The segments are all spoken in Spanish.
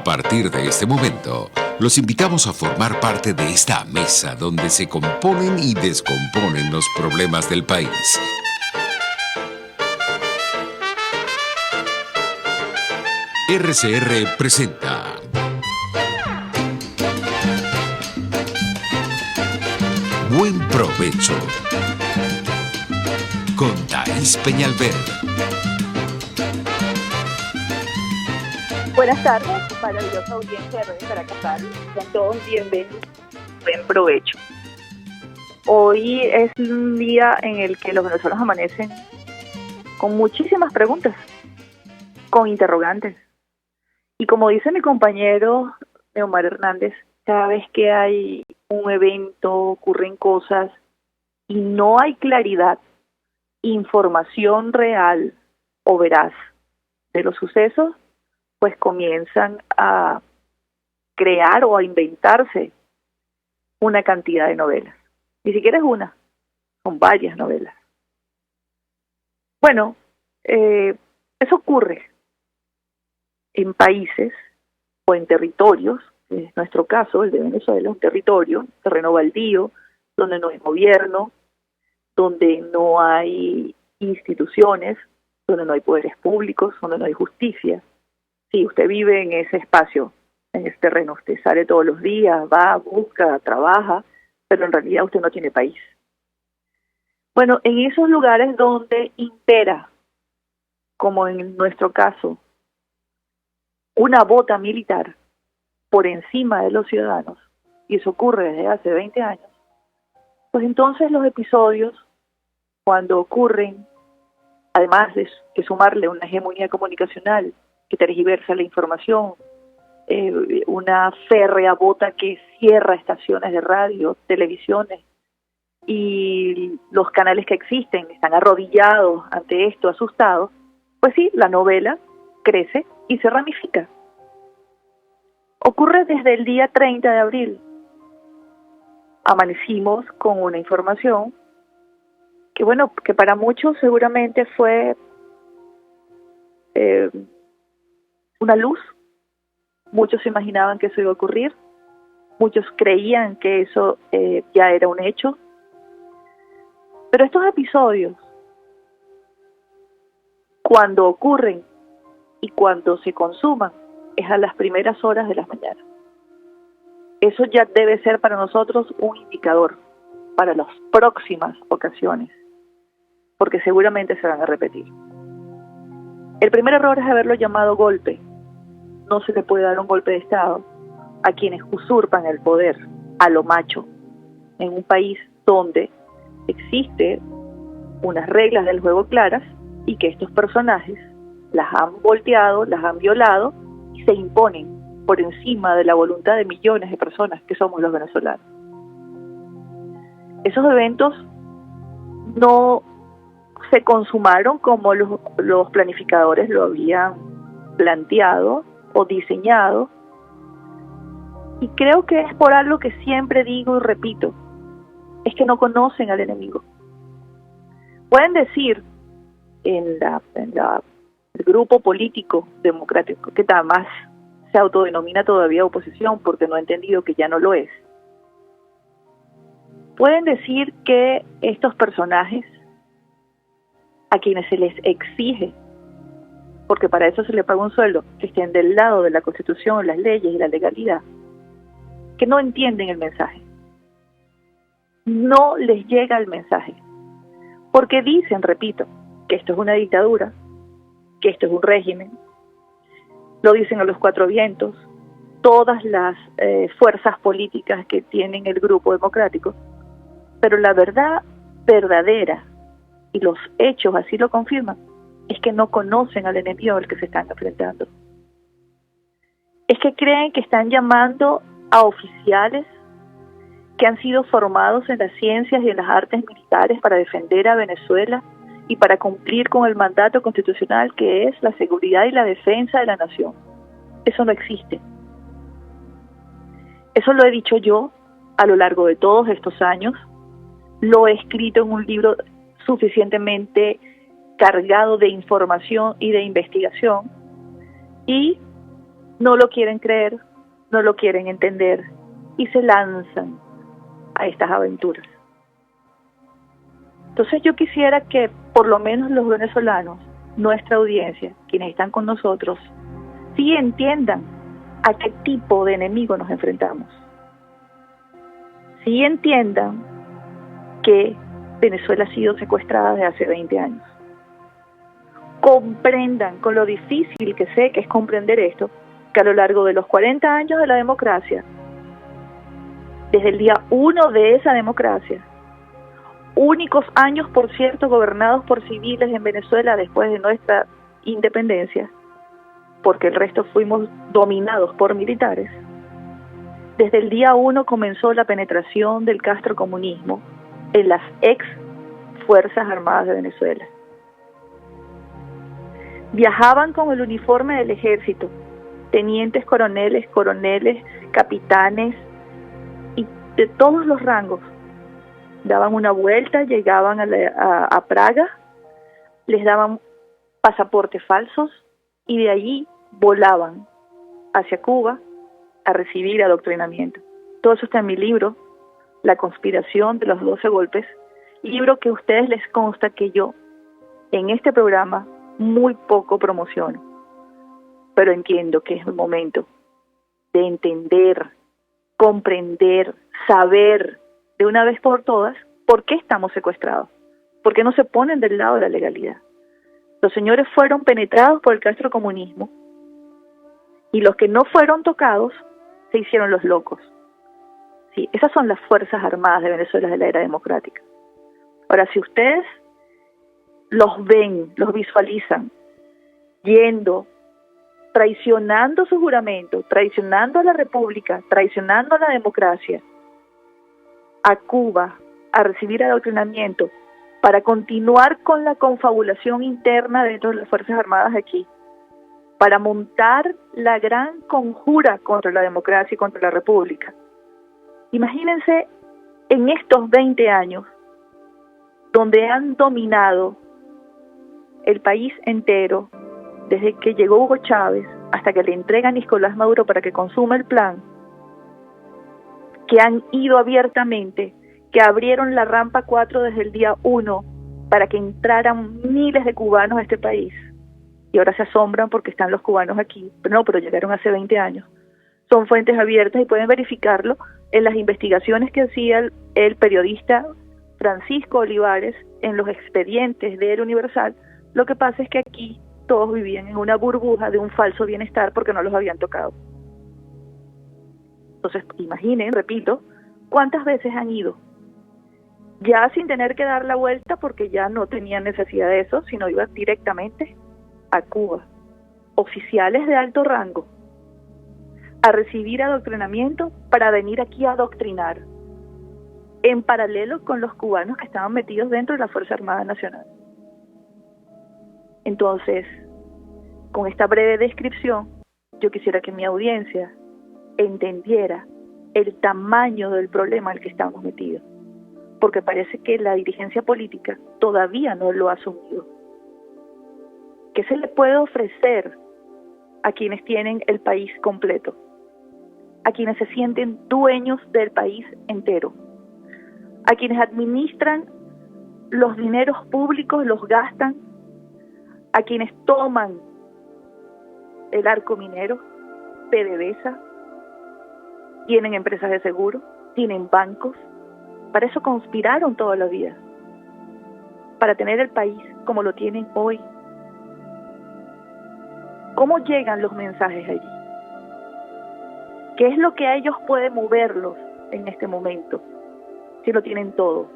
A partir de este momento, los invitamos a formar parte de esta mesa donde se componen y descomponen los problemas del país. RCR presenta Buen Provecho con Thaís Peñalver. Buenas tardes, maravillosa audiencia de Radio Caracas Radio. Sean todos bienvenidos. Buen provecho. Hoy es un día en el que los venezolanos amanecen con muchísimas preguntas, con interrogantes. Y como dice mi compañero Omar Hernández, cada vez que hay un evento, ocurren cosas y no hay claridad, información real o veraz de los sucesos, pues comienzan a crear o a inventarse una cantidad de novelas. Ni siquiera es una, son varias novelas. Bueno, eso ocurre en países o en territorios, en nuestro caso, el de Venezuela, un territorio, terreno baldío, donde no hay gobierno, donde no hay instituciones, donde no hay poderes públicos, donde no hay justicia. Si usted vive en ese espacio, en ese terreno, usted sale todos los días, va, busca, trabaja, pero en realidad usted no tiene país. Bueno, en esos lugares donde impera, como en nuestro caso, una bota militar por encima de los ciudadanos, y eso ocurre desde hace 20 años, pues entonces los episodios, cuando ocurren, además de sumarle una hegemonía comunicacional que tergiversa la información, una férrea bota que cierra estaciones de radio, televisiones, y los canales que existen están arrodillados ante esto, asustados, pues sí, la novela crece y se ramifica. Ocurre desde el día 30 de abril. Amanecimos con una información que, bueno, que para muchos seguramente fue una luz. Muchos se imaginaban que eso iba a ocurrir. Muchos creían que eso ya era un hecho. Pero estos episodios, cuando ocurren y cuando se consuman, es a las primeras horas de la mañana. Eso ya debe ser para nosotros un indicador para las próximas ocasiones, porque seguramente se van a repetir. El primer error es haberlo llamado golpe. No se le puede dar un golpe de Estado a quienes usurpan el poder, a lo macho, en un país donde existe unas reglas del juego claras y que estos personajes las han volteado, las han violado y se imponen por encima de la voluntad de millones de personas que somos los venezolanos. Esos eventos no se consumaron como los planificadores lo habían planteado o diseñado, y creo que es por algo que siempre digo y repito, es que no conocen al enemigo. Pueden decir en el grupo político democrático, que además se autodenomina todavía oposición porque no ha entendido que ya no lo es, pueden decir que estos personajes a quienes se les exige, porque para eso se les paga un sueldo, que estén del lado de la Constitución, las leyes y la legalidad, que no entienden el mensaje. No les llega el mensaje, porque dicen, repito, que esto es una dictadura, que esto es un régimen, lo dicen a los cuatro vientos, todas las fuerzas políticas que tienen el grupo democrático, pero la verdad verdadera, y los hechos así lo confirman, es que no conocen al enemigo al que se están enfrentando. Es que creen que están llamando a oficiales que han sido formados en las ciencias y en las artes militares para defender a Venezuela y para cumplir con el mandato constitucional que es la seguridad y la defensa de la nación. Eso no existe. Eso lo he dicho yo a lo largo de todos estos años, lo he escrito en un libro suficientemente cargado de información y de investigación, y no lo quieren creer, no lo quieren entender y se lanzan a estas aventuras. Entonces yo quisiera que por lo menos los venezolanos, nuestra audiencia, quienes están con nosotros, sí entiendan a qué tipo de enemigo nos enfrentamos. Sí entiendan que Venezuela ha sido secuestrada desde hace 20 años. Comprendan, con lo difícil que sé que es comprender esto, que a lo largo de los 40 años de la democracia, desde el día 1 de esa democracia, únicos años, por cierto, gobernados por civiles en Venezuela después de nuestra independencia, porque el resto fuimos dominados por militares, desde el día 1 comenzó la penetración del castrocomunismo en las ex Fuerzas Armadas de Venezuela. Viajaban con el uniforme del ejército, tenientes coroneles, capitanes y de todos los rangos. Daban una vuelta, llegaban a Praga, les daban pasaportes falsos y de allí volaban hacia Cuba a recibir adoctrinamiento. Todo eso está en mi libro, La conspiración de los 12 golpes, libro que a ustedes les consta que yo en este programa muy poco promociono, pero entiendo que es el momento de entender, comprender, saber de una vez por todas por qué estamos secuestrados, por qué no se ponen del lado de la legalidad. Los señores fueron penetrados por el castrocomunismo y los que no fueron tocados se hicieron los locos. Sí, esas son las Fuerzas Armadas de Venezuela de la era democrática. Ahora, si ustedes los ven, los visualizan, yendo, traicionando su juramento, traicionando a la República, traicionando a la democracia, a Cuba, a recibir adoctrinamiento, para continuar con la confabulación interna dentro de las Fuerzas Armadas aquí, para montar la gran conjura contra la democracia y contra la República. Imagínense en estos 20 años, donde han dominado el país entero, desde que llegó Hugo Chávez hasta que le entrega a Nicolás Maduro para que consuma el plan, que han ido abiertamente, que abrieron la rampa 4 desde el día 1 para que entraran miles de cubanos a este país, y ahora se asombran porque están los cubanos aquí, pero llegaron hace 20 años. Son fuentes abiertas y pueden verificarlo en las investigaciones que hacía el periodista Francisco Olivares en los expedientes del Universal. Lo que pasa es que aquí todos vivían en una burbuja de un falso bienestar porque no los habían tocado. Entonces, imaginen, repito, cuántas veces han ido, ya sin tener que dar la vuelta porque ya no tenían necesidad de eso, sino iban directamente a Cuba, oficiales de alto rango, a recibir adoctrinamiento para venir aquí a adoctrinar, en paralelo con los cubanos que estaban metidos dentro de la Fuerza Armada Nacional. Entonces, con esta breve descripción, yo quisiera que mi audiencia entendiera el tamaño del problema al que estamos metidos, porque parece que la dirigencia política todavía no lo ha asumido. ¿Qué se le puede ofrecer a quienes tienen el país completo? A quienes se sienten dueños del país entero, a quienes administran los dineros públicos, los gastan, a quienes toman el arco minero, PDVSA, tienen empresas de seguro, tienen bancos. Para eso conspiraron toda la vida, para tener el país como lo tienen hoy. ¿Cómo llegan los mensajes allí? ¿Qué es lo que a ellos puede moverlos en este momento? Si lo tienen todo.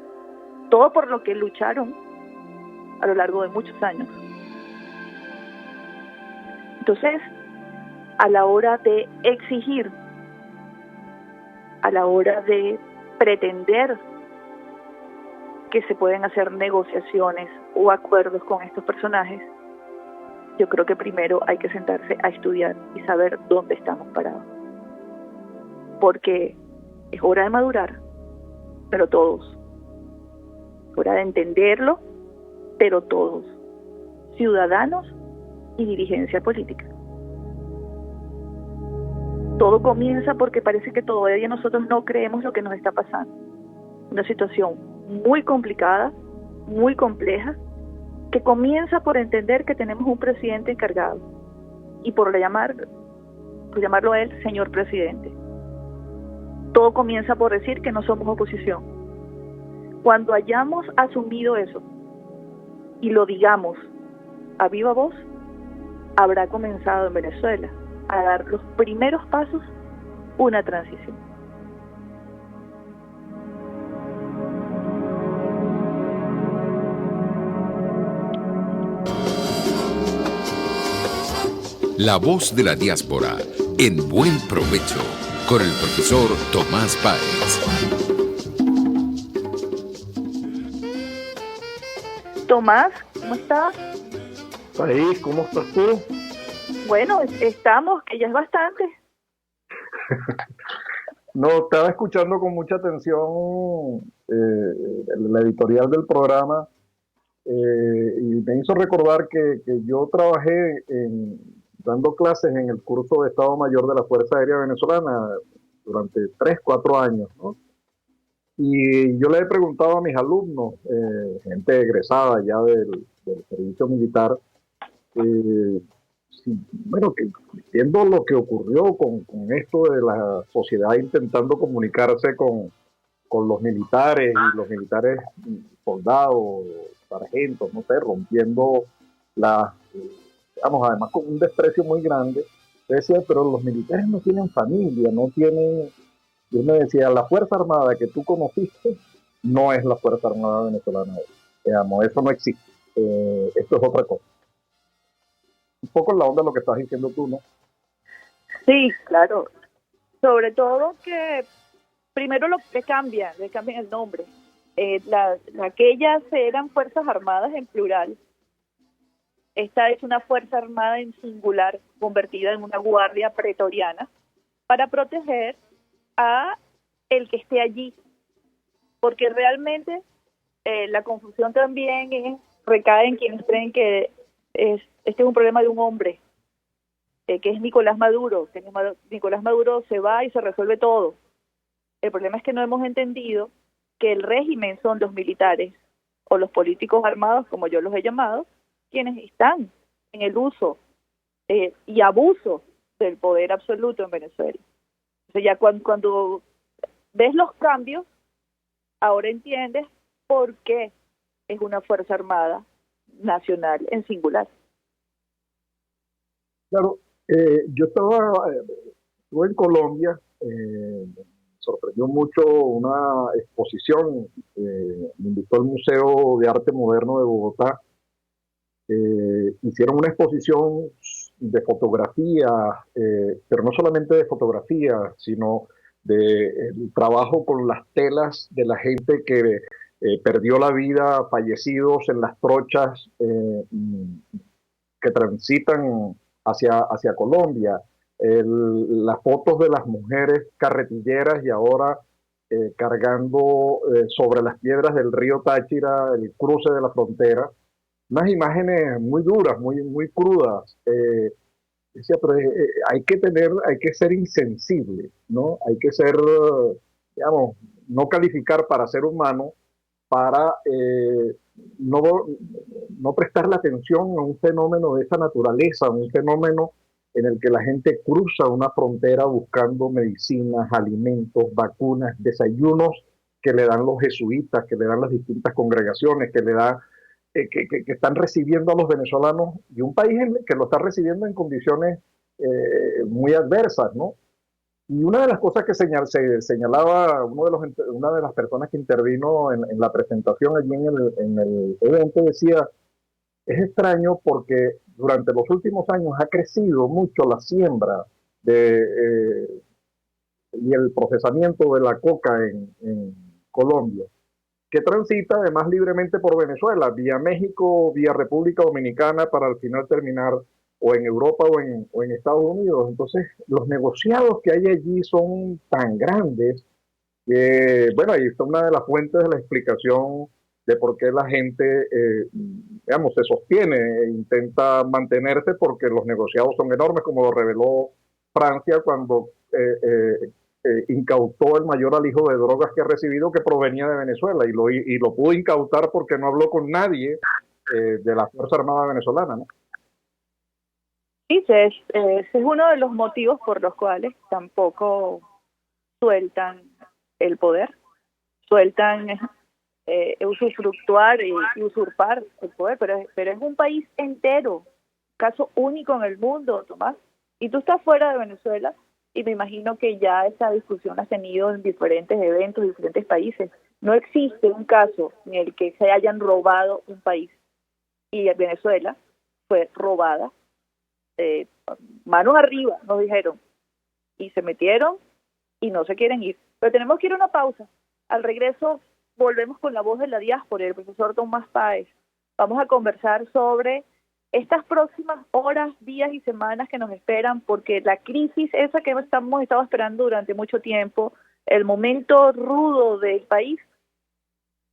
Todo por lo que lucharon a lo largo de muchos años. Entonces, a la hora de exigir, a la hora de pretender que se pueden hacer negociaciones o acuerdos con estos personajes, yo creo que primero hay que sentarse a estudiar y saber dónde estamos parados. Porque es hora de madurar, pero todos. Hora de entenderlo, pero todos. Ciudadanos y dirigencia política. Todo comienza porque parece que todavía nosotros no creemos lo que nos está pasando. Una situación muy complicada, muy compleja, que comienza por entender que tenemos un presidente encargado y por llamarlo a él señor presidente. Todo comienza por decir que no somos oposición. Cuando hayamos asumido eso y lo digamos a viva voz, habrá comenzado en Venezuela a dar los primeros pasos una transición. La voz de la diáspora, en Buen Provecho, con el profesor Tomás Páez. Tomás, ¿cómo estás? País, ¿cómo estás tú? Bueno, estamos, que ya es bastante. No, estaba escuchando con mucha atención la editorial del programa y me hizo recordar que yo trabajé dando clases en el curso de Estado Mayor de la Fuerza Aérea Venezolana durante 3, 4 años, ¿no? Y yo le he preguntado a mis alumnos, gente egresada ya del servicio militar, sí, bueno, que viendo lo que ocurrió con esto de la sociedad intentando comunicarse con los militares y los militares soldados, sargentos, no sé, rompiendo las, digamos, además con un desprecio muy grande. Yo decía, pero los militares no tienen familia, no tienen, yo me decía, la Fuerza Armada que tú conociste no es la Fuerza Armada venezolana, digamos, eso no existe, esto es otra cosa. Un poco en la onda de lo que estás diciendo tú, ¿no? Sí, claro. Sobre todo que primero le cambian el nombre. Aquellas eran Fuerzas Armadas en plural. Esta es una Fuerza Armada en singular, convertida en una guardia pretoriana para proteger a el que esté allí. Porque realmente la confusión también recae en quienes creen que este es un problema de un hombre, que es Nicolás Maduro, que Nicolás Maduro se va y se resuelve todo. El problema es que no hemos entendido que el régimen son los militares o los políticos armados, como yo los he llamado, quienes están en el uso y abuso del poder absoluto en Venezuela. O sea, ya cuando ves los cambios, ahora entiendes por qué es una Fuerza Armada nacional en singular. Claro, yo estuve en Colombia, me sorprendió mucho una exposición, me invitó al Museo de Arte Moderno de Bogotá, hicieron una exposición de fotografía, pero no solamente de fotografía, sino de trabajo con las telas de la gente que perdió la vida, fallecidos en las trochas que transitan hacia Colombia, las fotos de las mujeres carretilleras y ahora cargando sobre las piedras del río Táchira, el cruce de la frontera, unas imágenes muy duras, muy crudas. Decía, pero hay que ser insensible, ¿no? Hay que ser, digamos, no calificar para ser humano, para no, no prestarle atención a un fenómeno de esa naturaleza, un fenómeno en el que la gente cruza una frontera buscando medicinas, alimentos, vacunas, desayunos que le dan los jesuitas, que le dan las distintas congregaciones, que le dan que están recibiendo a los venezolanos, y un país que lo está recibiendo en condiciones muy adversas, ¿no? Y una de las cosas que señalaba una de las personas que intervino en la presentación allí en el evento, decía, es extraño porque durante los últimos años ha crecido mucho la siembra y el procesamiento de la coca en Colombia, que transita además libremente por Venezuela, vía México, vía República Dominicana, para al final terminar o en Europa o en Estados Unidos. Entonces, los negociados que hay allí son tan grandes que, bueno, ahí está una de las fuentes de la explicación de por qué la gente, digamos, se sostiene e intenta mantenerse, porque los negociados son enormes, como lo reveló Francia cuando incautó el mayor alijo de drogas que ha recibido, que provenía de Venezuela, y lo pudo incautar porque no habló con nadie de la Fuerza Armada venezolana, ¿no? Sí, ese es uno de los motivos por los cuales tampoco sueltan el poder, sueltan usufructuar y usurpar el poder, pero es un país entero, caso único en el mundo, Tomás, y tú estás fuera de Venezuela, y me imagino que ya esa discusión la has tenido en diferentes eventos, en diferentes países. No existe un caso en el que se hayan robado un país, y Venezuela fue robada, manos arriba, nos dijeron, y se metieron y no se quieren ir. Pero tenemos que ir a una pausa. Al regreso volvemos con la voz de la diáspora, el profesor Tomás Páez. Vamos a conversar sobre estas próximas horas, días y semanas que nos esperan, porque la crisis esa que hemos estado esperando durante mucho tiempo, el momento rudo del país,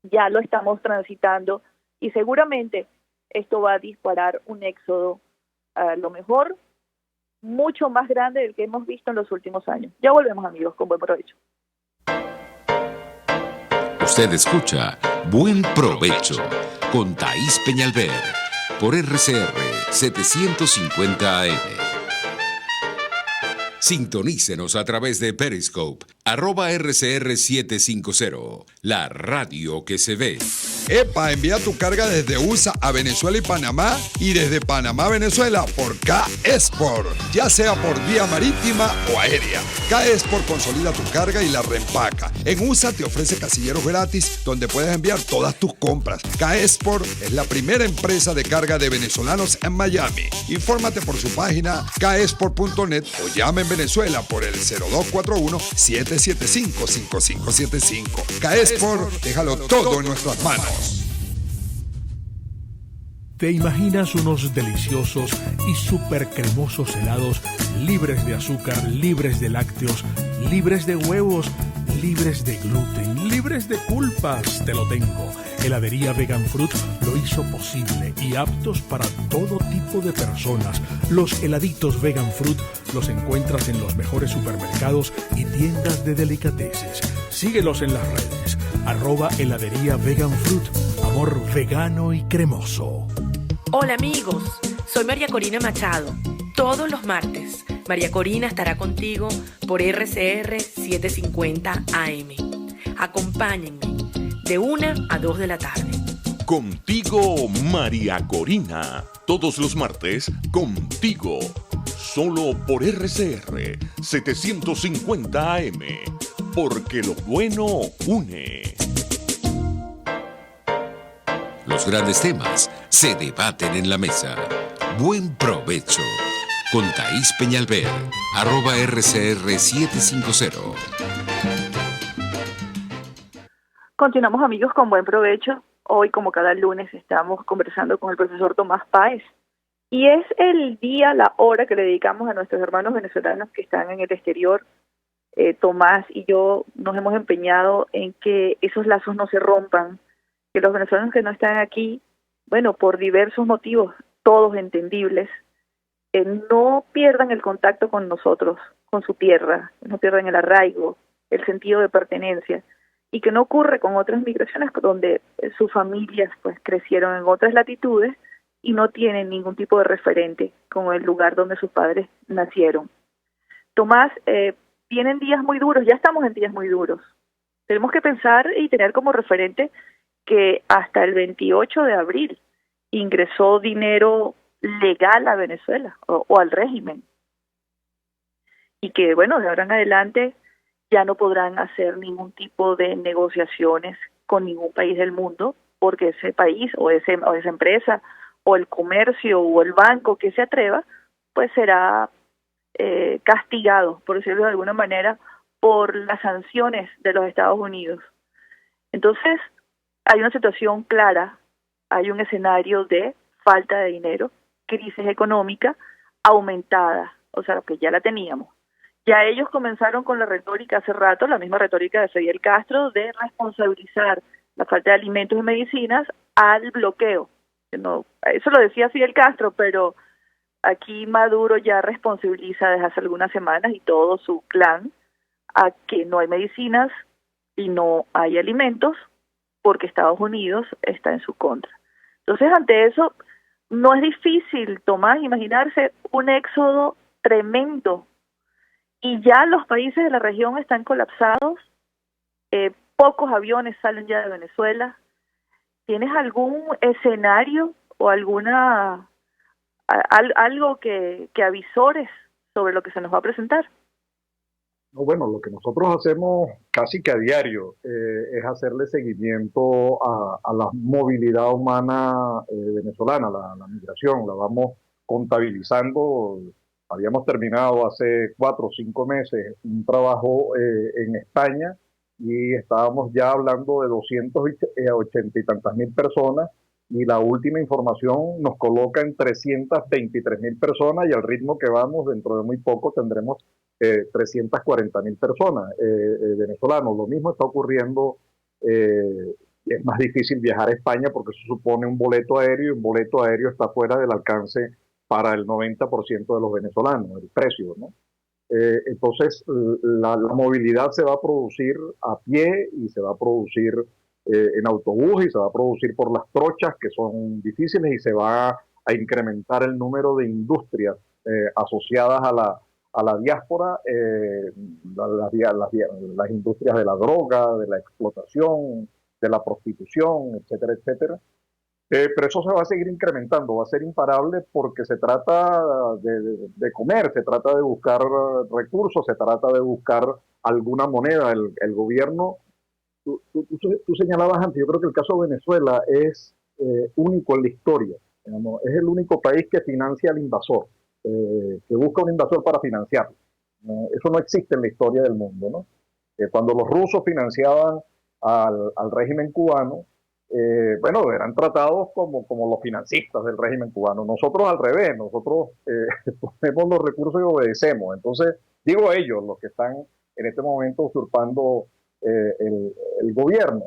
ya lo estamos transitando, y seguramente esto va a disparar un éxodo, a lo mejor mucho más grande del que hemos visto en los últimos años. Ya volvemos, amigos, con buen provecho. Usted escucha Buen Provecho con Thaís Peñalver por RCR 750 AM. Sintonícenos a través de Periscope, @RCR750, la radio que se ve. ¡Epa! Envía tu carga desde USA a Venezuela y Panamá, y desde Panamá a Venezuela por K-Export, ya sea por vía marítima o aérea. K-Export consolida tu carga y la reempaca. En USA te ofrece casilleros gratis donde puedes enviar todas tus compras. K-Export es la primera empresa de carga de venezolanos en Miami. Infórmate por su página kexport.net o llama en Venezuela por el 0241-775-5575. K-Export, déjalo todo en nuestras manos. ¿Te imaginas unos deliciosos y súper cremosos helados libres de azúcar, libres de lácteos, libres de huevos, libres de gluten, libres de culpas? Te lo tengo. Heladería Vegan Fruit lo hizo posible y aptos para todo tipo de personas. Los heladitos Vegan Fruit los encuentras en los mejores supermercados y tiendas de delicateces. Síguelos en las redes. @heladería Vegan Fruit. Amor vegano y cremoso. Hola amigos, soy María Corina Machado. Todos los martes, María Corina estará contigo por RCR 750 AM. Acompáñenme de 1 a 2 de la tarde. Contigo, María Corina. Todos los martes, contigo. Solo por RCR 750 AM. Porque lo bueno une. Los grandes temas se debaten en la mesa. Buen provecho con Thaís Peñalver, @RCR750. Continuamos, amigos, con buen provecho. Hoy, como cada lunes, estamos conversando con el profesor Tomás Páez. Y es el día, la hora que le dedicamos a nuestros hermanos venezolanos que están en el exterior. Tomás y yo nos hemos empeñado en que esos lazos no se rompan, que los venezolanos que no están aquí, bueno, por diversos motivos, todos entendibles, no pierdan el contacto con nosotros, con su tierra, no pierdan el arraigo, el sentido de pertenencia, y que no ocurre con otras migraciones donde sus familias pues crecieron en otras latitudes y no tienen ningún tipo de referente con el lugar donde sus padres nacieron. Tomás, vienen días muy duros, ya estamos en días muy duros. Tenemos que pensar y tener como referente que hasta el 28 de abril ingresó dinero legal a Venezuela o al régimen. Y que, bueno, de ahora en adelante ya no podrán hacer ningún tipo de negociaciones con ningún país del mundo, porque ese país o esa empresa o el comercio o el banco que se atreva, pues será castigado, por decirlo de alguna manera, por las sanciones de los Estados Unidos. Entonces, hay una situación clara, hay un escenario de falta de dinero, crisis económica aumentada, o sea, que ya la teníamos. Ya ellos comenzaron con la retórica hace rato, la misma retórica de Fidel Castro, de responsabilizar la falta de alimentos y medicinas al bloqueo. No, eso lo decía Fidel Castro, pero aquí Maduro ya responsabiliza desde hace algunas semanas y todo su clan a que no hay medicinas y no hay alimentos porque Estados Unidos está en su contra. Entonces, ante eso, no es difícil, Tomás, imaginarse un éxodo tremendo y ya los países de la región están colapsados, pocos aviones salen ya de Venezuela. ¿Tienes algún escenario o alguna algo que avisores sobre lo que se nos va a presentar? No, bueno, lo que nosotros hacemos casi que a diario es hacerle seguimiento a la movilidad humana venezolana, la migración, la vamos contabilizando. Habíamos terminado hace 4 o 5 meses un trabajo en España y estábamos ya hablando de 280 y tantas mil personas, y la última información nos coloca en 323.000 personas, y al ritmo que vamos, dentro de muy poco tendremos 340.000 personas venezolanos. Lo mismo está ocurriendo, es más difícil viajar a España porque eso supone un boleto aéreo, y un boleto aéreo está fuera del alcance para el 90% de los venezolanos, el precio, ¿no? Entonces, la movilidad se va a producir a pie y se va a producir en autobús y se va a producir por las trochas, que son difíciles, y se va a incrementar el número de industrias asociadas a la diáspora, las industrias de la droga, de la explotación, de la prostitución, etcétera, etcétera. Pero eso se va a seguir incrementando, va a ser imparable porque se trata de comer, se trata de buscar recursos, se trata de buscar alguna moneda. El gobierno, tú señalabas antes, yo creo que el caso de Venezuela es único en la historia, digamos, es el único país que financia al invasor, que busca un invasor para financiarlo. Eso no existe en la historia del mundo, ¿no? Cuando los rusos financiaban al régimen cubano, bueno, eran tratados como los financistas del régimen cubano. Nosotros al revés, nosotros ponemos los recursos y obedecemos. Entonces, digo ellos, los que están en este momento usurpando el gobierno.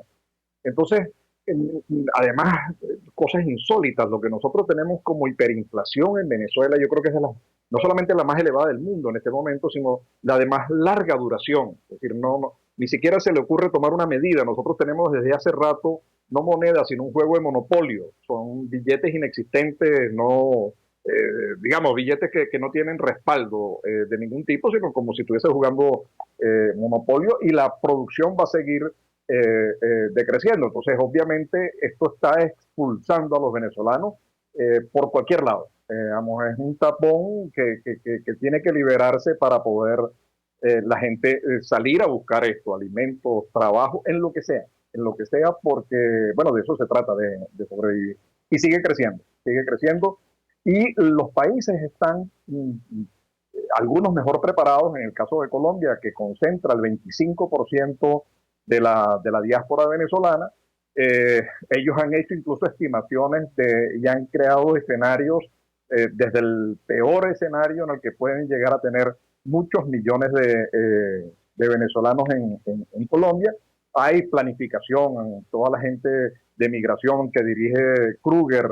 Entonces, además, cosas insólitas, lo que nosotros tenemos como hiperinflación en Venezuela, yo creo que es no solamente la más elevada del mundo en este momento, sino la de más larga duración. Es decir, ni siquiera se le ocurre tomar una medida. Nosotros tenemos desde hace rato no monedas, sino un juego de monopolio. Son billetes inexistentes, digamos, billetes que no tienen respaldo de ningún tipo, sino como si estuviese jugando monopolio, y la producción va a seguir decreciendo. Entonces, obviamente, esto está expulsando a los venezolanos por cualquier lado. Es un tapón que tiene que liberarse para poder la gente salir a buscar esto, alimentos, trabajo, en lo que sea, porque, bueno, de eso se trata, de sobrevivir. Y sigue creciendo, y los países están, algunos mejor preparados. En el caso de Colombia, que concentra el 25% de la diáspora venezolana, ellos han hecho incluso estimaciones y han creado escenarios, desde el peor escenario en el que pueden llegar a tener muchos millones de venezolanos en Colombia. Hay planificación, toda la gente de migración que dirige Kruger,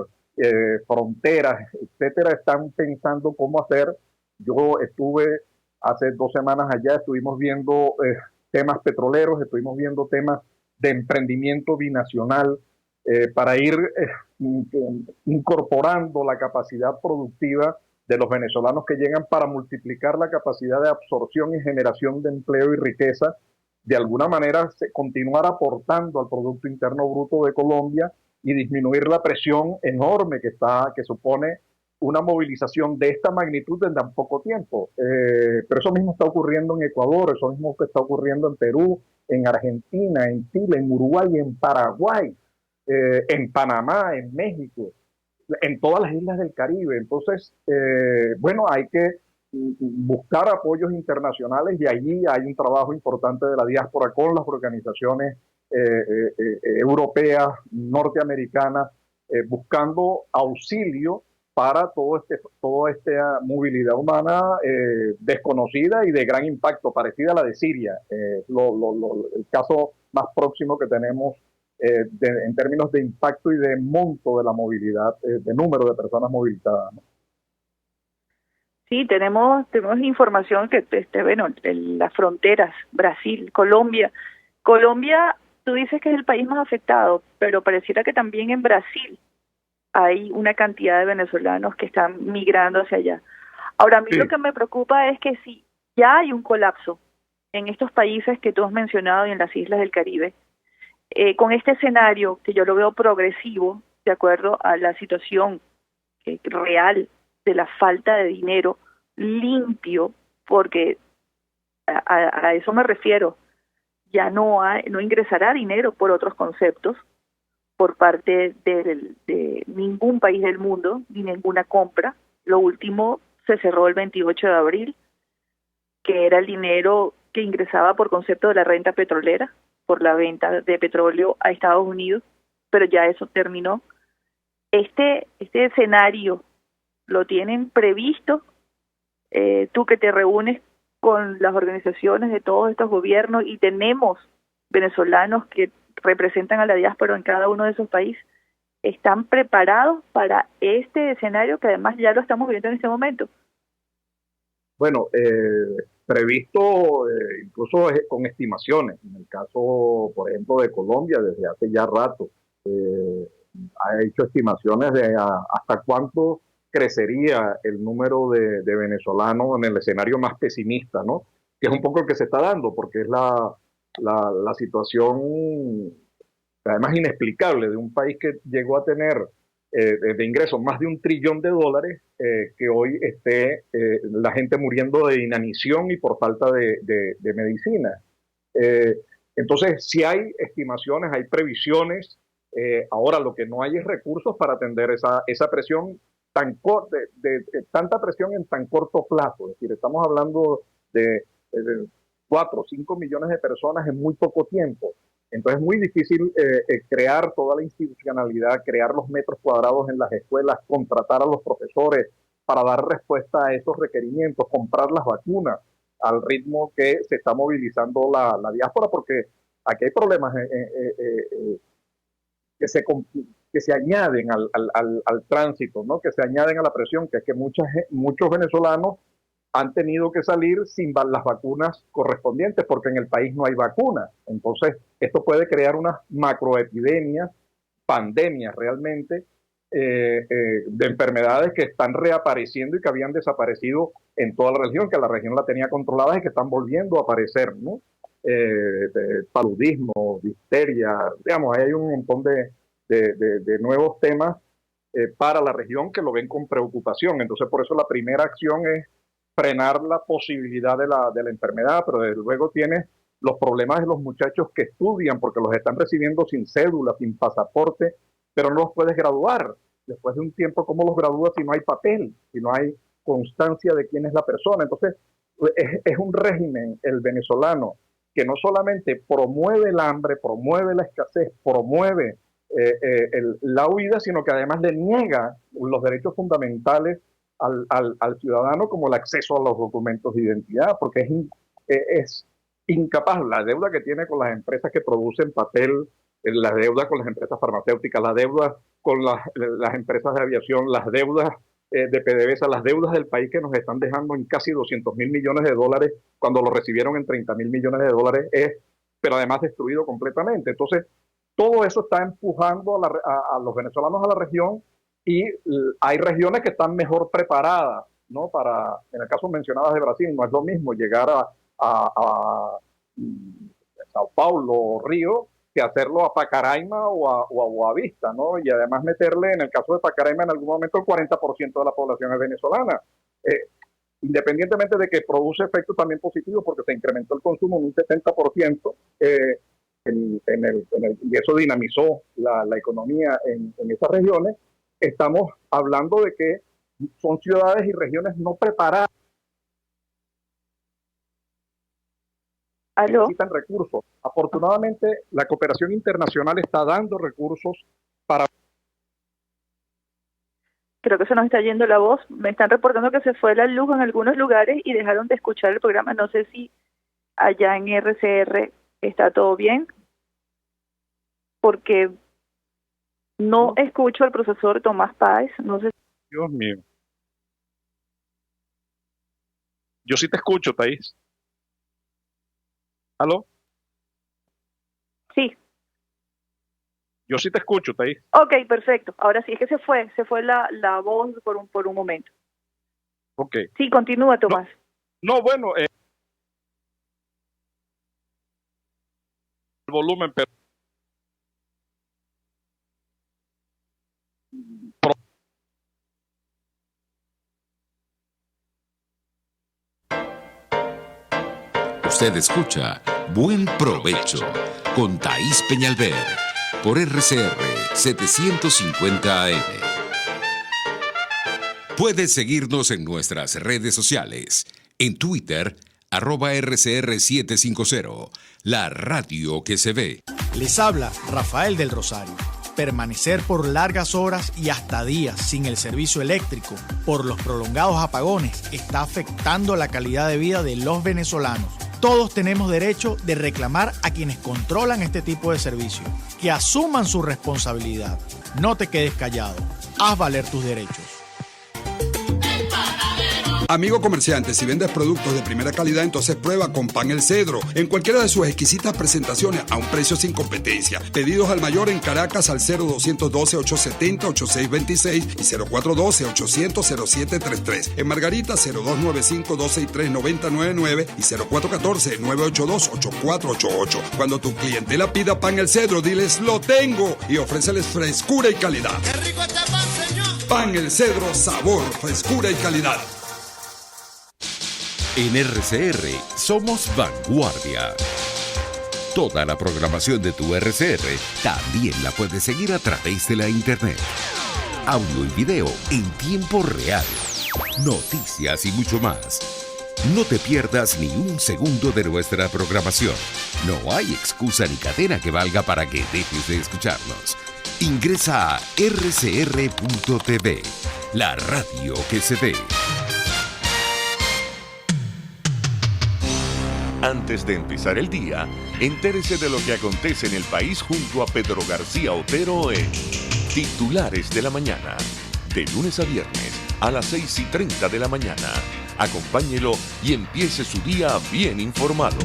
Fronteras, etcétera, están pensando cómo hacer. Yo estuve hace 2 semanas allá, estuvimos viendo temas petroleros, estuvimos viendo temas de emprendimiento binacional, para ir incorporando la capacidad productiva de los venezolanos que llegan, para multiplicar la capacidad de absorción y generación de empleo y riqueza, de alguna manera continuar aportando al Producto Interno Bruto de Colombia y disminuir la presión enorme que supone una movilización de esta magnitud en tan poco tiempo. Pero eso mismo está ocurriendo en Ecuador, eso mismo que está ocurriendo en Perú, en Argentina, en Chile, en Uruguay, en Paraguay, en Panamá, en México, en todas las islas del Caribe. Entonces, bueno, hay que buscar apoyos internacionales, y allí hay un trabajo importante de la diáspora con las organizaciones europeas, norteamericanas, buscando auxilio para toda esta movilidad humana desconocida y de gran impacto, parecida a la de Siria. El caso más próximo que tenemos en términos de impacto y de monto de la movilidad, de número de personas movilizadas, ¿no? Sí, tenemos información que, bueno, las fronteras, Brasil, Colombia. Colombia, tú dices que es el país más afectado, pero pareciera que también en Brasil hay una cantidad de venezolanos que están migrando hacia allá. Ahora, a mí Sí. lo que me preocupa es que si ya hay un colapso en estos países que tú has mencionado y en las islas del Caribe, con este escenario que yo lo veo progresivo, de acuerdo a la situación real de la falta de dinero limpio, porque a eso me refiero, ya no ingresará dinero por otros conceptos por parte de ningún país del mundo, ni ninguna compra. Lo último se cerró el 28 de abril, que era el dinero que ingresaba por concepto de la renta petrolera, por la venta de petróleo a Estados Unidos, pero ya eso terminó. Este escenario lo tienen previsto, tú que te reúnes con las organizaciones de todos estos gobiernos y tenemos venezolanos que representan a la diáspora en cada uno de esos países, ¿están preparados para este escenario que además ya lo estamos viviendo en este momento? Bueno, previsto incluso con estimaciones. En el caso, por ejemplo, de Colombia, desde hace ya rato, ha hecho estimaciones de hasta cuánto crecería el número de venezolanos en el escenario más pesimista, ¿no? Que es un poco el que se está dando, porque es la situación además inexplicable de un país que llegó a tener de ingresos más de $1 trillón, que hoy esté la gente muriendo de inanición y por falta de medicina. Eh, entonces, si hay estimaciones, hay previsiones, ahora lo que no hay es recursos para atender esa presión tanta presión en tan corto plazo. Es decir, estamos hablando de 4 o 5 millones de personas en muy poco tiempo. Entonces es muy difícil crear toda la institucionalidad, crear los metros cuadrados en las escuelas, contratar a los profesores para dar respuesta a esos requerimientos, comprar las vacunas al ritmo que se está movilizando la diáspora, porque aquí hay problemas que se añaden al tránsito, ¿no? Que se añaden a la presión, que es que muchos venezolanos han tenido que salir sin las vacunas correspondientes porque en el país no hay vacunas. Entonces, esto puede crear unas macroepidemias, pandemias realmente, de enfermedades que están reapareciendo y que habían desaparecido en toda la región, que la región la tenía controlada y que están volviendo a aparecer, ¿no? Paludismo, difteria, digamos, hay un montón de nuevos temas para la región que lo ven con preocupación. Entonces, por eso la primera acción es frenar la posibilidad de la enfermedad, pero desde luego tiene los problemas de los muchachos que estudian porque los están recibiendo sin cédula, sin pasaporte, pero no los puedes graduar. Después de un tiempo, ¿cómo los gradúas si no hay papel, si no hay constancia de quién es la persona? Entonces, es un régimen, el venezolano, que no solamente promueve el hambre, promueve la escasez, promueve la huida, sino que además le niega los derechos fundamentales al ciudadano, como el acceso a los documentos de identidad, porque es incapaz. La deuda que tiene con las empresas que producen papel, la deuda con las empresas farmacéuticas, la deuda con las empresas de aviación, las deudas de PDVSA, las deudas del país que nos están dejando en casi $200.000 millones cuando lo recibieron en $30.000 millones, pero además destruido completamente. Entonces, todo eso está empujando a los venezolanos a la región, y hay regiones que están mejor preparadas, ¿no? En el caso mencionabas de Brasil, no es lo mismo llegar a Sao Paulo o Río que hacerlo a Pacaraima o a Boavista, ¿no? Y además meterle, en el caso de Pacaraima, en algún momento el 40% de la población es venezolana. Independientemente de que produce efectos también positivos, porque se incrementó el consumo en un 70%, y eso dinamizó la economía en esas regiones. Estamos hablando de que son ciudades y regiones no preparadas. ¿Aló? Necesitan recursos. Afortunadamente, la cooperación internacional está dando recursos para... Creo que se nos está yendo la voz. Me están reportando que se fue la luz en algunos lugares y dejaron de escuchar el programa. No sé si allá en RCR está todo bien, porque no escucho al profesor Tomás Páez. No sé. Dios mío. Yo sí te escucho, Thais. ¿Aló? Sí. Yo sí te escucho, Thais. Ok, perfecto. Ahora sí, es que se fue la voz por un momento. Ok. Sí, continúa, Tomás. No, bueno, el volumen, pero Usted escucha Buen Provecho con Thaís Peñalver por RCR 750 AM. Puedes seguirnos en nuestras redes sociales. En Twitter, @RCR750, la radio que se ve. Les habla Rafael del Rosario. Permanecer por largas horas y hasta días sin el servicio eléctrico por los prolongados apagones está afectando la calidad de vida de los venezolanos. Todos tenemos derecho de reclamar a quienes controlan este tipo de servicio, que asuman su responsabilidad. No te quedes callado. Haz valer tus derechos. Amigo comerciante, si vendes productos de primera calidad, entonces prueba con Pan El Cedro, en cualquiera de sus exquisitas presentaciones a un precio sin competencia. Pedidos al mayor en Caracas al 0212-870-8626 y 0412-800-0733. En Margarita 0295-263-9099 y 0414-982-8488. Cuando tu clientela pida Pan El Cedro, diles lo tengo y ofréceles frescura y calidad. ¡Qué rico este pan, señor! Pan El Cedro, sabor, frescura y calidad. En RCR somos vanguardia. Toda la programación de tu RCR también la puedes seguir a través de la internet. Audio y video en tiempo real. Noticias y mucho más. No te pierdas ni un segundo de nuestra programación. No hay excusa ni cadena que valga para que dejes de escucharnos. Ingresa a rcr.tv, la radio que se ve. Antes de empezar el día, entérese de lo que acontece en el país junto a Pedro García Otero en Titulares de la Mañana. De lunes a viernes a las 6:30 de la mañana. Acompáñelo y empiece su día bien informado.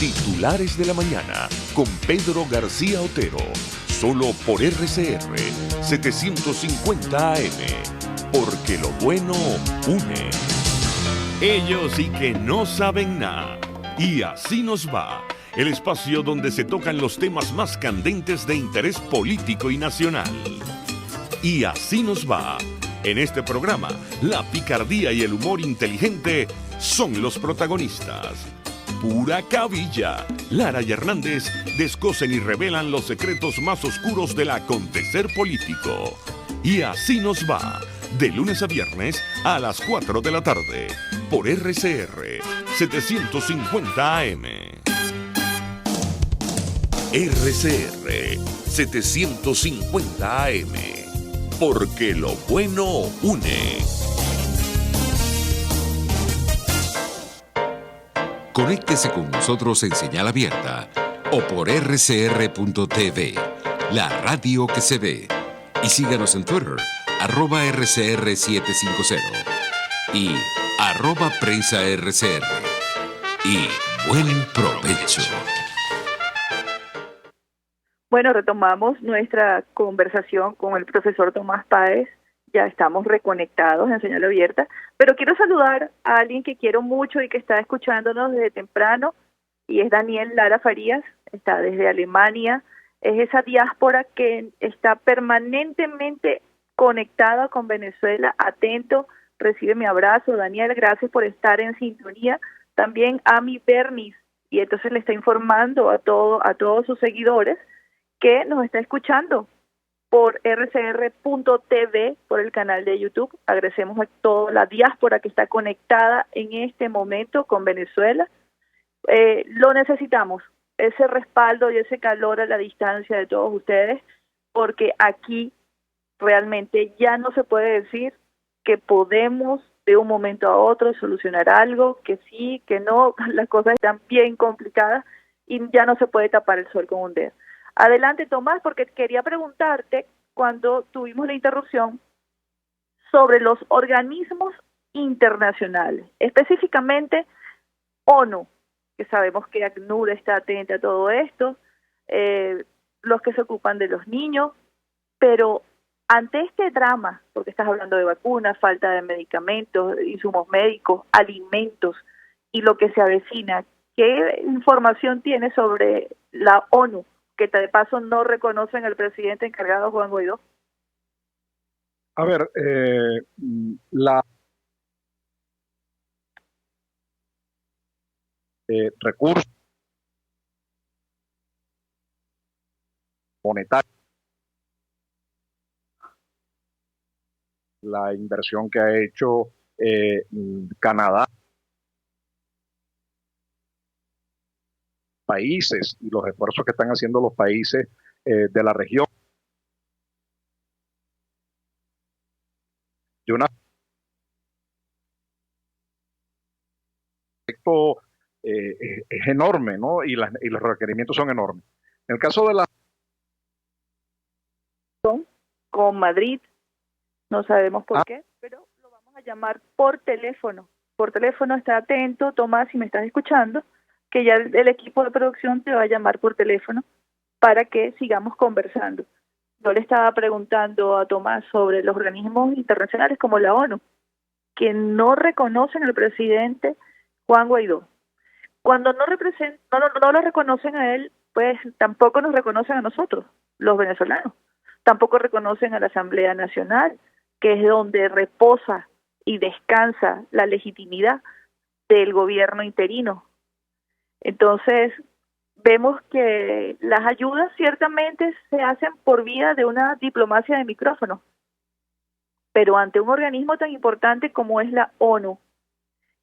Titulares de la Mañana con Pedro García Otero. Solo por RCR 750 AM. Porque lo bueno une. Ellos sí que no saben nada. Y así nos va, el espacio donde se tocan los temas más candentes de interés político y nacional. Y así nos va. En este programa, la picardía y el humor inteligente son los protagonistas. Pura cabilla. Lara y Hernández descosen y revelan los secretos más oscuros del acontecer político. Y así nos va. De lunes a viernes a las 4 de la tarde. Por RCR 750 AM. RCR 750 AM. Porque lo bueno une. Conéctese con nosotros en señal abierta o por rcr.tv, la radio que se ve. Y síganos en Twitter, @RCR750 y @PrensaRCR. Y buen provecho. Bueno, retomamos nuestra conversación con el profesor Tomás Páez. Ya estamos reconectados en señal abierta, pero quiero saludar a alguien que quiero mucho y que está escuchándonos desde temprano, y es Daniel Lara Farías, está desde Alemania. Es esa diáspora que está permanentemente conectada con Venezuela, atento. Recibe mi abrazo, Daniel, gracias por estar en sintonía. También a mi Bernis, y entonces le está informando a todos sus seguidores que nos está escuchando por rcr.tv, por el canal de YouTube. Agradecemos a toda la diáspora que está conectada en este momento con Venezuela. Lo necesitamos, ese respaldo y ese calor a la distancia de todos ustedes, porque aquí realmente ya no se puede decir que podemos de un momento a otro solucionar algo, que sí, que no, las cosas están bien complicadas y ya no se puede tapar el sol con un dedo. Adelante, Tomás, porque quería preguntarte, cuando tuvimos la interrupción, sobre los organismos internacionales, específicamente ONU, que sabemos que ACNUR está atenta a todo esto, los que se ocupan de los niños, pero ante este drama, porque estás hablando de vacunas, falta de medicamentos, insumos médicos, alimentos y lo que se avecina, ¿qué información tiene sobre la ONU, que de paso no reconocen al presidente encargado Juan Guaidó? A ver, la recursos monetarios, la inversión que ha hecho Canadá, países y los esfuerzos que están haciendo los países de la región, de un aspecto es enorme, ¿no? Y los requerimientos son enormes. En el caso de la con Madrid, no sabemos por qué, pero lo vamos a llamar por teléfono. Por teléfono, está atento, Tomás, si me estás escuchando, que ya el equipo de producción te va a llamar por teléfono para que sigamos conversando. Yo le estaba preguntando a Tomás sobre los organismos internacionales como la ONU, que no reconocen al presidente Juan Guaidó. Cuando no lo reconocen a él, pues tampoco nos reconocen a nosotros, los venezolanos. Tampoco reconocen a la Asamblea Nacional, que es donde reposa y descansa la legitimidad del gobierno interino. Entonces, vemos que las ayudas ciertamente se hacen por vía de una diplomacia de micrófono, pero ante un organismo tan importante como es la ONU,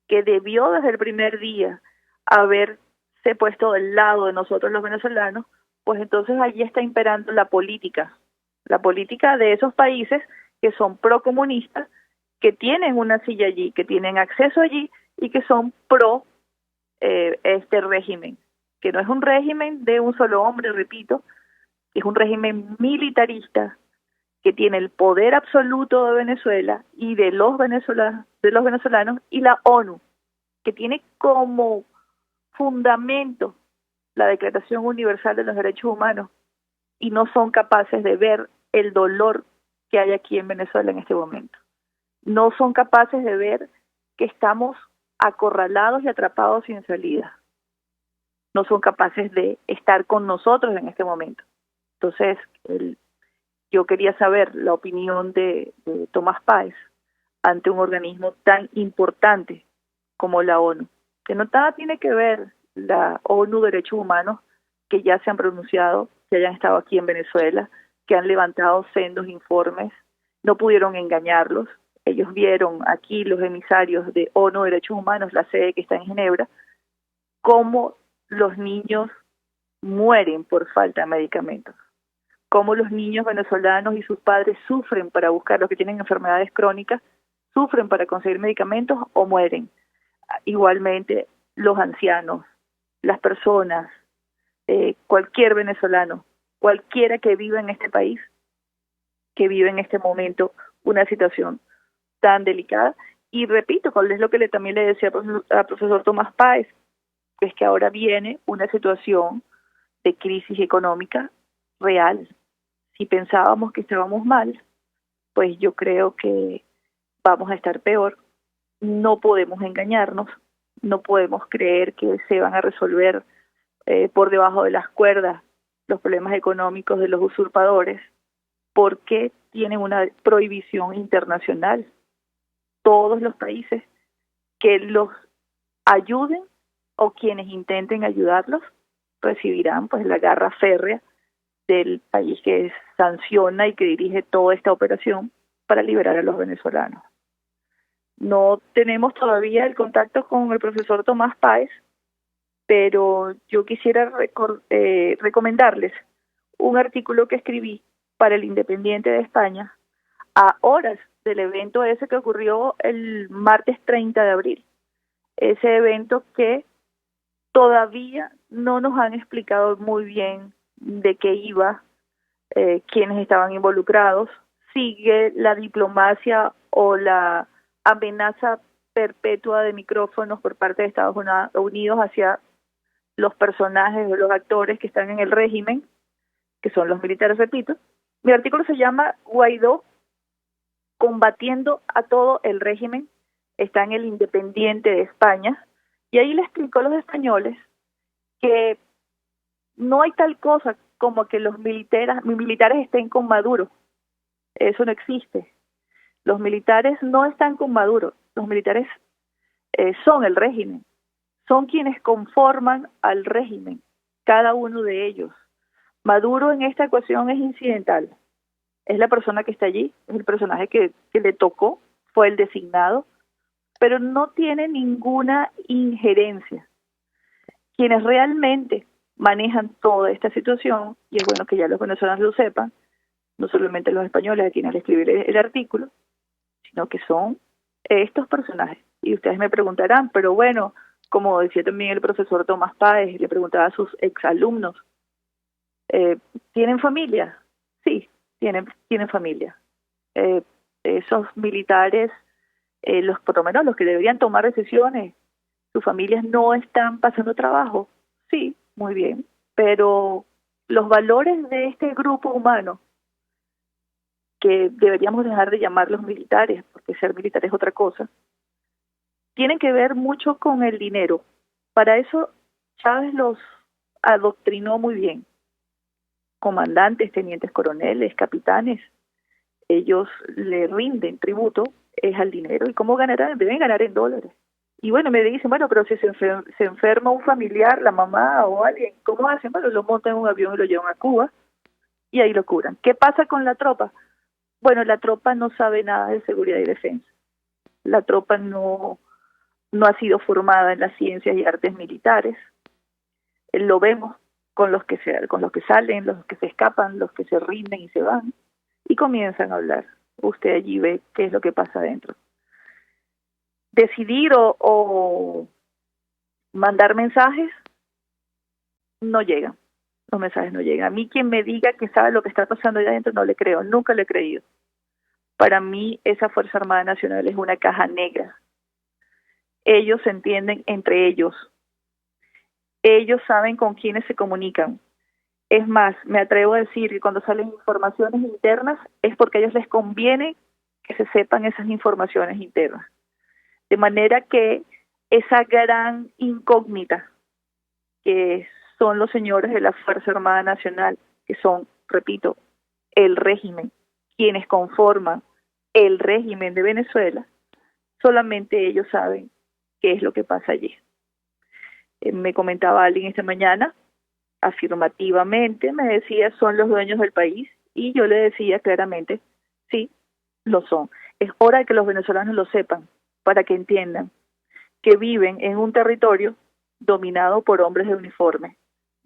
que debió desde el primer día haberse puesto del lado de nosotros los venezolanos, pues entonces allí está imperando la política de esos países que son procomunistas, que tienen una silla allí, que tienen acceso allí y que son pro este régimen, que no es un régimen de un solo hombre, repito, es un régimen militarista que tiene el poder absoluto de Venezuela y de los venezolanos, y la ONU, que tiene como fundamento la Declaración Universal de los Derechos Humanos, y no son capaces de ver el dolor que hay aquí en Venezuela en este momento. No son capaces de ver que estamos acorralados y atrapados sin salida. No son capaces de estar con nosotros en este momento. Entonces, yo quería saber la opinión de Tomás Páez ante un organismo tan importante como la ONU, que no nada tiene que ver la ONU Derechos Humanos, que ya se han pronunciado, que hayan estado aquí en Venezuela, que han levantado sendos informes, no pudieron engañarlos. Ellos vieron aquí, los emisarios de ONU Derechos Humanos, la sede que está en Ginebra, cómo los niños mueren por falta de medicamentos, cómo los niños venezolanos y sus padres sufren para buscar, los que tienen enfermedades crónicas, sufren para conseguir medicamentos o mueren. Igualmente, los ancianos, las personas, cualquier venezolano, cualquiera que viva en este país, que vive en este momento una situación tan delicada. Y repito, cuál es lo que también le decía al profesor Tomás Páez, es que ahora viene una situación de crisis económica real. Si pensábamos que estábamos mal, pues yo creo que vamos a estar peor. No podemos engañarnos, no podemos creer que se van a resolver por debajo de las cuerdas los problemas económicos de los usurpadores, porque tienen una prohibición internacional. Todos los países que los ayuden o quienes intenten ayudarlos recibirán pues la garra férrea del país que sanciona y que dirige toda esta operación para liberar a los venezolanos. No tenemos todavía el contacto con el profesor Tomás Páez, pero yo quisiera recomendarles un artículo que escribí para el Independiente de España a horas del evento ese que ocurrió el martes 30 de abril. Ese evento que todavía no nos han explicado muy bien de qué iba, quiénes estaban involucrados. Sigue la diplomacia o la amenaza perpetua de micrófonos por parte de Estados Unidos hacia los personajes o los actores que están en el régimen, que son los militares, repito. Mi artículo se llama Guaidó combatiendo a todo el régimen, está en El Independiente de España, y ahí le explicó a los españoles que no hay tal cosa como que los militares estén con Maduro. Eso no existe. Los militares no están con Maduro. Los militares son el régimen. Son quienes conforman al régimen, cada uno de ellos. Maduro en esta ecuación es incidental. Es la persona que está allí, es el personaje que le tocó, fue el designado, pero no tiene ninguna injerencia. Quienes realmente manejan toda esta situación, y es bueno que ya los venezolanos lo sepan, no solamente los españoles a quienes le escribí el artículo, sino que son estos personajes. Y ustedes me preguntarán, pero bueno, como decía también el profesor Tomás Páez, le preguntaba a sus exalumnos, ¿tienen familia? Sí, tienen familia. Esos militares, por lo menos los que deberían tomar decisiones, sus familias no están pasando trabajo. Sí, muy bien, pero los valores de este grupo humano, que deberíamos dejar de llamarlos militares, porque ser militar es otra cosa, tienen que ver mucho con el dinero. Para eso Chávez los adoctrinó muy bien. Comandantes, tenientes coroneles, capitanes, ellos le rinden tributo, es al dinero. ¿Y cómo ganarán? Deben ganar en dólares. Y bueno, me dicen, bueno, pero si se enferma un familiar, la mamá o alguien, ¿cómo hacen? Bueno, lo montan en un avión y lo llevan a Cuba y ahí lo curan. ¿Qué pasa con la tropa? Bueno, la tropa no sabe nada de seguridad y defensa. La tropa no ha sido formada en las ciencias y artes militares. Lo vemos con los que salen, los que se escapan, los que se rinden y se van, y comienzan a hablar. Usted allí ve qué es lo que pasa adentro. Decidir o mandar mensajes no llegan. Los mensajes no llegan. A mí quien me diga que sabe lo que está pasando allá adentro no le creo, nunca le he creído. Para mí esa Fuerza Armada Nacional es una caja negra. Ellos se entienden entre ellos. Ellos saben con quiénes se comunican. Es más, me atrevo a decir que cuando salen informaciones internas es porque a ellos les conviene que se sepan esas informaciones internas. De manera que esa gran incógnita que son los señores de la Fuerza Armada Nacional, que son, repito, el régimen, quienes conforman el régimen de Venezuela, solamente ellos saben qué es lo que pasa allí. Me comentaba alguien esta mañana, afirmativamente, me decía, son los dueños del país, y yo le decía claramente, sí, lo son. Es hora de que los venezolanos lo sepan, para que entiendan que viven en un territorio dominado por hombres de uniforme,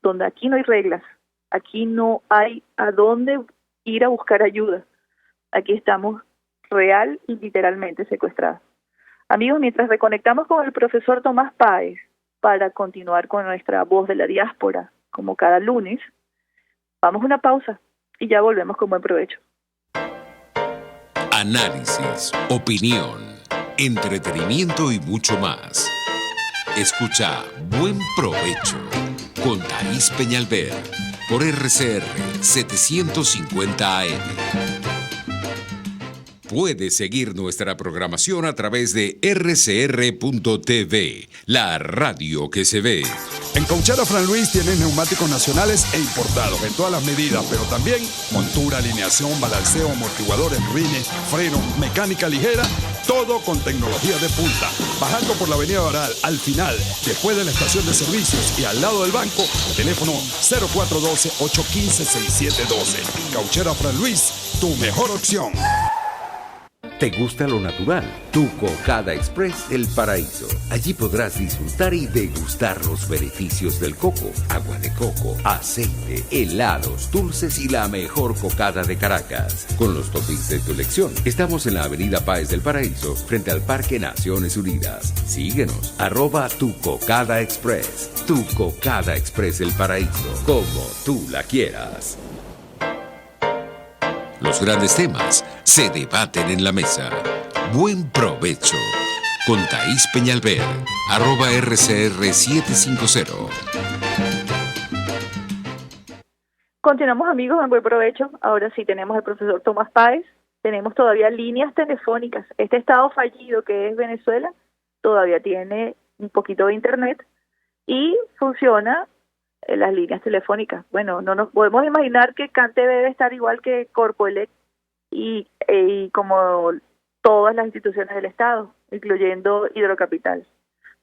donde aquí no hay reglas, aquí no hay a dónde ir a buscar ayuda, aquí estamos real y literalmente secuestrados. Amigos, mientras reconectamos con el profesor Tomás Páez para continuar con nuestra voz de la diáspora, como cada lunes, vamos a una pausa y ya volvemos con buen provecho. Análisis, opinión, entretenimiento y mucho más. Escucha Buen Provecho con Thaís Peñalver por RCR 750 AM. Puedes seguir nuestra programación a través de rcr.tv, la radio que se ve. En Cauchera Fran Luis tienen neumáticos nacionales e importados en todas las medidas, pero también montura, alineación, balanceo, amortiguadores, rines, frenos, mecánica ligera, todo con tecnología de punta. Bajando por la avenida Baral, al final, después de la estación de servicios y al lado del banco, teléfono 0412-815-6712. Cauchera Fran Luis, tu mejor opción. ¿Te gusta lo natural? Tu Cocada Express El Paraíso. Allí podrás disfrutar y degustar los beneficios del coco, agua de coco, aceite, helados, dulces y la mejor cocada de Caracas. Con los toppings de tu elección. Estamos en la avenida Páez del Paraíso, frente al Parque Naciones Unidas. Síguenos, @Tu Cocada Express. Tu Cocada Express El Paraíso. Como tú la quieras. Los grandes temas se debaten en la mesa. Buen provecho. Con Thaís Peñalver, @RCR750. Continuamos, amigos, en buen provecho. Ahora sí tenemos al profesor Tomás Páez. Tenemos todavía líneas telefónicas. Este estado fallido que es Venezuela todavía tiene un poquito de internet y funciona las líneas telefónicas. Bueno, no nos podemos imaginar que Cante debe estar igual que Corpoelec y como todas las instituciones del Estado, incluyendo Hidrocapital.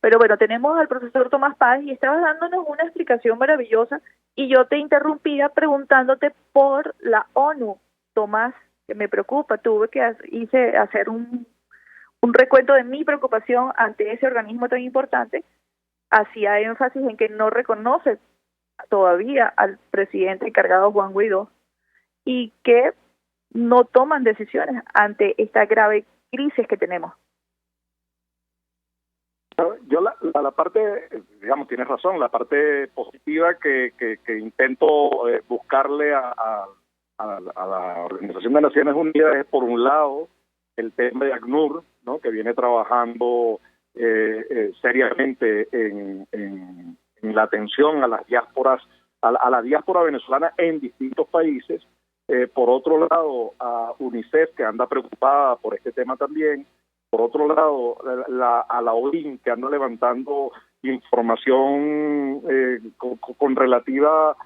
Pero bueno, tenemos al profesor Tomás Páez y estabas dándonos una explicación maravillosa y yo te interrumpía preguntándote por la ONU, Tomás, que me preocupa. Tuve que hacer un recuento de mi preocupación ante ese organismo tan importante. Hacía énfasis en que no reconoce todavía al presidente encargado Juan Guaidó y que no toman decisiones ante esta grave crisis que tenemos. Yo la parte, digamos, tienes razón, la parte positiva que intento buscarle a la Organización de Naciones Unidas es, por un lado, el tema de ACNUR, ¿no?, que viene trabajando seriamente en la atención a las diásporas, a la diáspora venezolana en distintos países. Por otro lado, a UNICEF, que anda preocupada por este tema también. Por otro lado, a la OIM, que anda levantando información con relativa,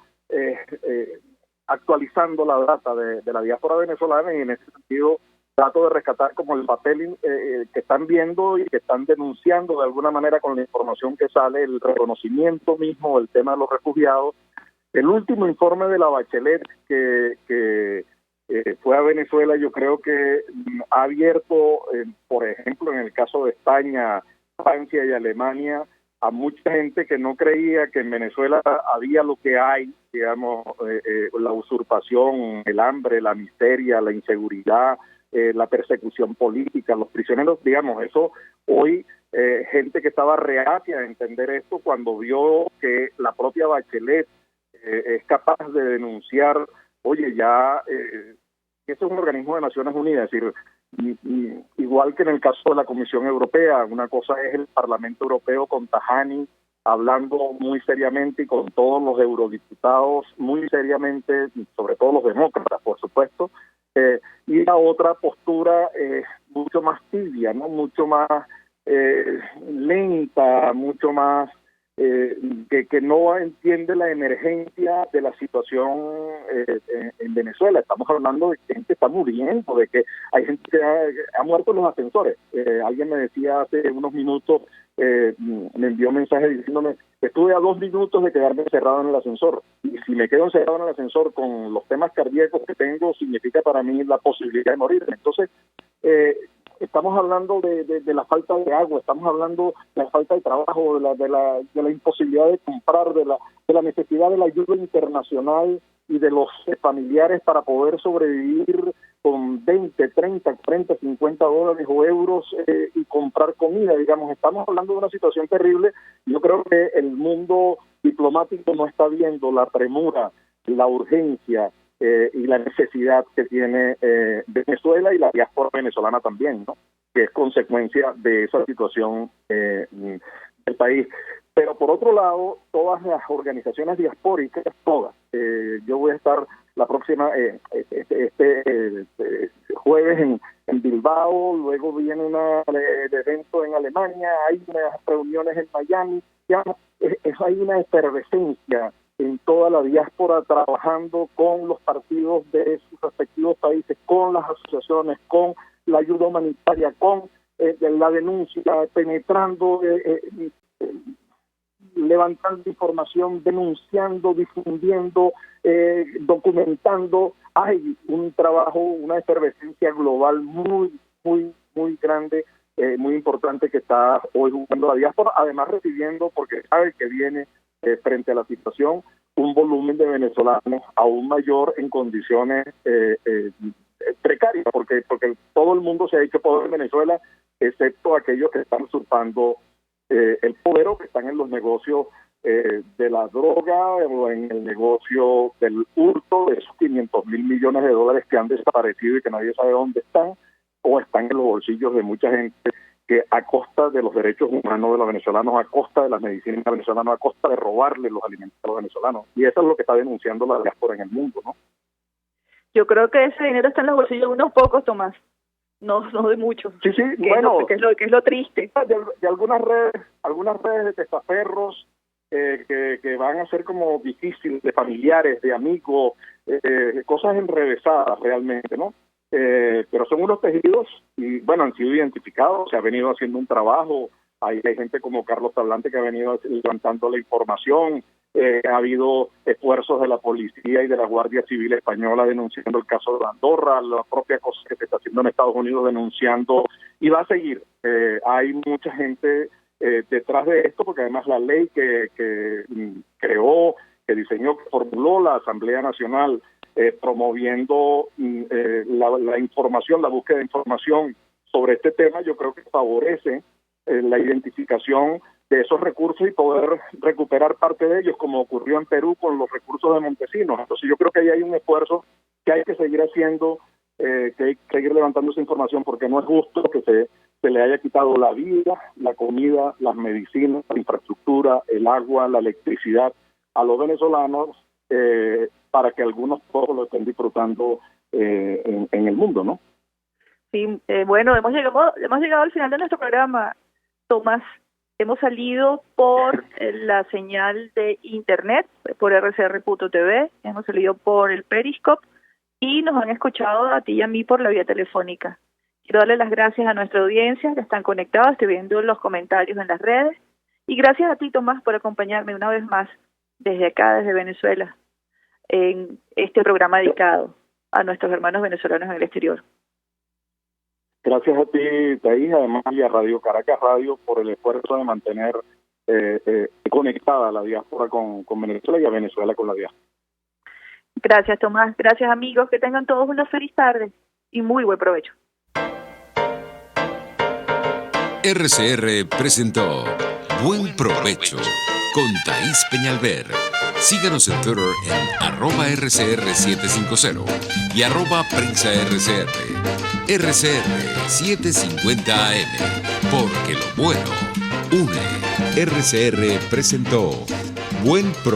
actualizando la data de la diáspora venezolana, y en ese sentido trato de rescatar como el papel que están viendo y que están denunciando de alguna manera con la información que sale, el reconocimiento mismo del tema de los refugiados. El último informe de la Bachelet que fue a Venezuela, yo creo que ha abierto, por ejemplo, en el caso de España, Francia y Alemania, a mucha gente que no creía que en Venezuela había lo que hay, digamos, la usurpación, el hambre, la miseria, la inseguridad, la persecución política, los prisioneros, digamos, eso hoy, gente que estaba reacia a entender esto cuando vio que la propia Bachelet es capaz de denunciar, oye, ya, esto es un organismo de Naciones Unidas, es decir, igual que en el caso de la Comisión Europea, una cosa es el Parlamento Europeo con Tajani hablando muy seriamente y con todos los eurodiputados muy seriamente, sobre todo los demócratas, por supuesto, y la otra postura mucho más tibia, ¿no?, mucho más lenta, mucho más que no entiende la emergencia de la situación en Venezuela. Estamos hablando de que gente está muriendo, de que hay gente que ha muerto en los ascensores. Alguien me decía hace unos minutos, me envió un mensaje diciéndome que estuve a 2 minutos de quedarme encerrado en el ascensor, y si me quedo encerrado en el ascensor con los temas cardíacos que tengo, significa para mí la posibilidad de morir. Entonces, estamos hablando de la falta de agua, estamos hablando de la falta de trabajo, de la imposibilidad de comprar, de la necesidad de la ayuda internacional y de los familiares para poder sobrevivir con 20, 30, 40, 50 dólares o euros y comprar comida, digamos. Estamos hablando de una situación terrible. Yo creo que el mundo diplomático no está viendo la premura, la urgencia y la necesidad que tiene Venezuela y la diáspora venezolana también, ¿no?, que es consecuencia de esa situación del país. Pero por otro lado, todas las organizaciones diaspóricas, todas, yo voy a estar la próxima, jueves en Bilbao, luego viene el evento en Alemania, hay unas reuniones en Miami, ya hay una efervescencia en toda la diáspora trabajando con los partidos de sus respectivos países, con las asociaciones, con la ayuda humanitaria, con la denuncia, penetrando, levantando información, denunciando, difundiendo, documentando. Hay un trabajo, una efervescencia global muy, muy, muy grande, muy importante que está hoy jugando la diáspora, además recibiendo, porque sabe que viene frente a la situación, un volumen de venezolanos aún mayor en condiciones precarias, porque todo el mundo se ha hecho poder en Venezuela, excepto aquellos que están usurpando el poder o que están en los negocios de la droga o en el negocio del hurto de esos 500.000 millones de dólares que han desaparecido y que nadie sabe dónde están. o están en los bolsillos de mucha gente que a costa de los derechos humanos de los venezolanos, a costa de las medicinas venezolanas, a costa de robarle los alimentos a los venezolanos. Y eso es lo que está denunciando la diáspora en el mundo, ¿no? Yo creo que ese dinero está en los bolsillos de unos pocos, Tomás, no de muchos. Sí, Que es lo triste. De algunas redes de testaferros que van a ser como difíciles, de familiares, de amigos, cosas enrevesadas realmente, ¿no? Pero son unos tejidos y, bueno, han sido identificados, se ha venido haciendo un trabajo, hay gente como Carlos Tablante que ha venido levantando la información, ha habido esfuerzos de la policía y de la Guardia Civil Española denunciando el caso de Andorra, la propia cosa que se está haciendo en Estados Unidos denunciando, y va a seguir. Hay mucha gente detrás de esto, porque además la ley que creó, que diseñó, que formuló la Asamblea Nacional, promoviendo la información, la búsqueda de información sobre este tema, yo creo que favorece la identificación de esos recursos y poder recuperar parte de ellos, como ocurrió en Perú con los recursos de Montesinos. Entonces yo creo que ahí hay un esfuerzo que hay que seguir haciendo, que hay que seguir levantando esa información, porque no es justo que se le haya quitado la vida, la comida, las medicinas, la infraestructura, el agua, la electricidad a los venezolanos, para que algunos pocos lo estén disfrutando en el mundo, ¿no? Sí, bueno, hemos llegado al final de nuestro programa, Tomás. Hemos salido por la señal de internet, por rcr.tv, hemos salido por el Periscope y nos han escuchado a ti y a mí por la vía telefónica. Quiero darle las gracias a nuestra audiencia que están conectados, estoy viendo los comentarios en las redes, y gracias a ti, Tomás, por acompañarme una vez más desde acá, desde Venezuela, en este programa dedicado a nuestros hermanos venezolanos en el exterior. Gracias a ti, Thais, además, y a Radio Caracas Radio por el esfuerzo de mantener conectada a la diáspora con Venezuela y a Venezuela con la diáspora. Gracias, Tomás. Gracias, amigos. Que tengan todos una feliz tarde y muy buen provecho. RCR presentó Buen Provecho con Thais Peñalver. Síganos en Twitter en @RCR750 y @PrensaRCR. RCR 750 AM, porque lo bueno une. RCR presentó Buen Provecho.